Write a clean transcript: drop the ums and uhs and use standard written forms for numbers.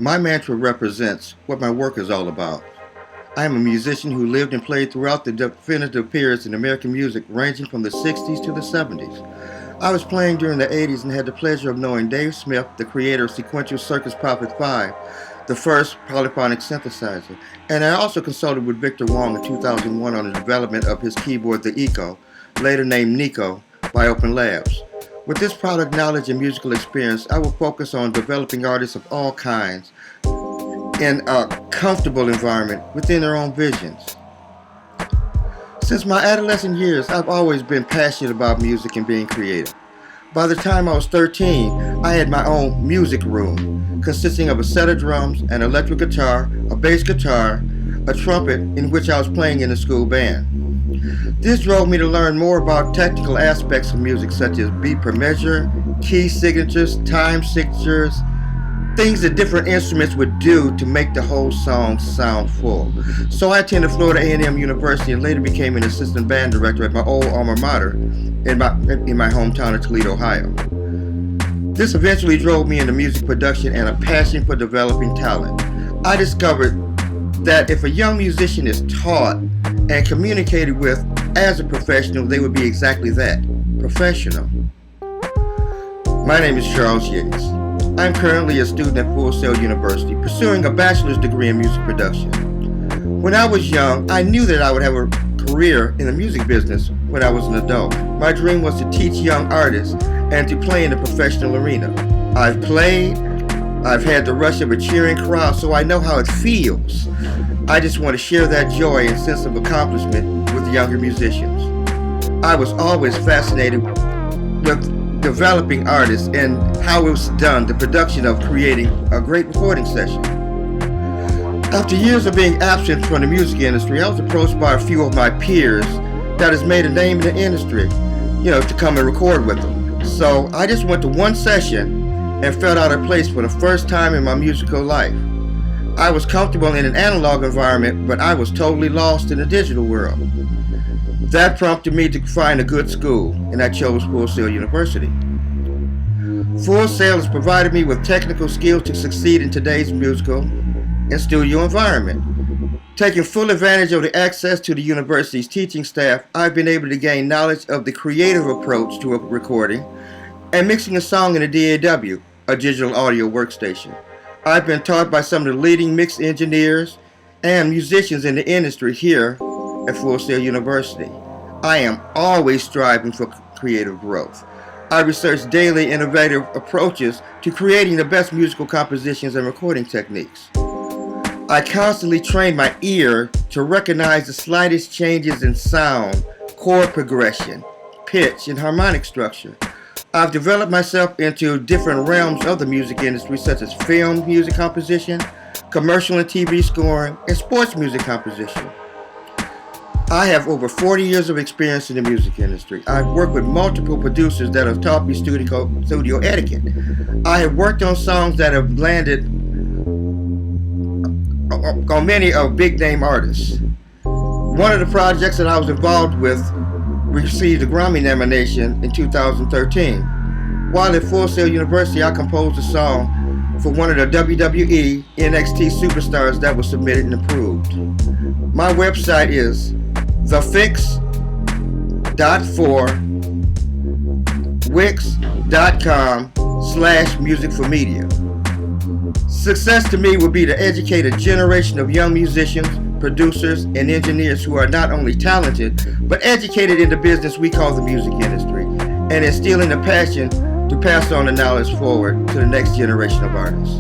My mantra represents what my work is all about. I am a musician who lived and played throughout the definitive periods in American music ranging from the 60s to the 70s. I was playing during the 80s and had the pleasure of knowing Dave Smith, the creator of Sequential Circus Prophet 5, the first polyphonic synthesizer, and I also consulted with Victor Wong in 2001 on the development of his keyboard, the Eco, later named Nico, by Open Labs. With this product knowledge and musical experience, I will focus on developing artists of all kinds in a comfortable environment within their own visions. Since my adolescent years, I've always been passionate about music and being creative. By the time I was 13, I had my own music room, consisting of a set of drums, an electric guitar, a bass guitar, a trumpet, in which I was playing in the school band. This drove me to learn more about technical aspects of music, such as beat per measure, key signatures, time signatures, things that different instruments would do to make the whole song sound full. So I attended Florida A&M University and later became an assistant band director at my old alma mater in my hometown of Toledo, Ohio. This eventually drove me into music production and a passion for developing talent. I discovered that if a young musician is taught and communicated with as a professional, they would be exactly that, professional. My name is Charles Yates. I'm currently a student at Full Sail University, pursuing a bachelor's degree in music production. When I was young, I knew that I would have a career in the music business when I was an adult. My dream was to teach young artists and to play in the professional arena. I've played, I've had the rush of a cheering crowd, so I know how it feels. I just want to share that joy and sense of accomplishment with younger musicians. I was always fascinated with developing artists and how it was done, the production of creating a great recording session. After years of being absent from the music industry, I was approached by a few of my peers that has made a name in the industry, to come and record with them. So I just went to one session and felt out of place for the first time in my musical life. I was comfortable in an analog environment, but I was totally lost in the digital world. That prompted me to find a good school, and I chose Full Sail University. Full Sail has provided me with technical skills to succeed in today's musical and studio environment. Taking full advantage of the access to the university's teaching staff, I've been able to gain knowledge of the creative approach to a recording and mixing a song in a DAW, a digital audio workstation. I've been taught by some of the leading mix engineers and musicians in the industry here at Full Sail University. I am always striving for creative growth. I research daily innovative approaches to creating the best musical compositions and recording techniques. I constantly train my ear to recognize the slightest changes in sound, chord progression, pitch, and harmonic structure. I've developed myself into different realms of the music industry, such as film music composition, commercial and TV scoring, and sports music composition. I have over 40 years of experience in the music industry. I've worked with multiple producers that have taught me studio etiquette. I have worked on songs that have landed on many of big name artists. One of the projects that I was involved with received a Grammy nomination in 2013. While at Full Sail University, I composed a song for one of the WWE NXT superstars that was submitted and approved. My website is thefix.for.wix.com/musicformedia. Success to me would be to educate a generation of young musicians, producers, and engineers who are not only talented, but educated in the business we call the music industry, and instilling a passion to pass on the knowledge forward to the next generation of artists.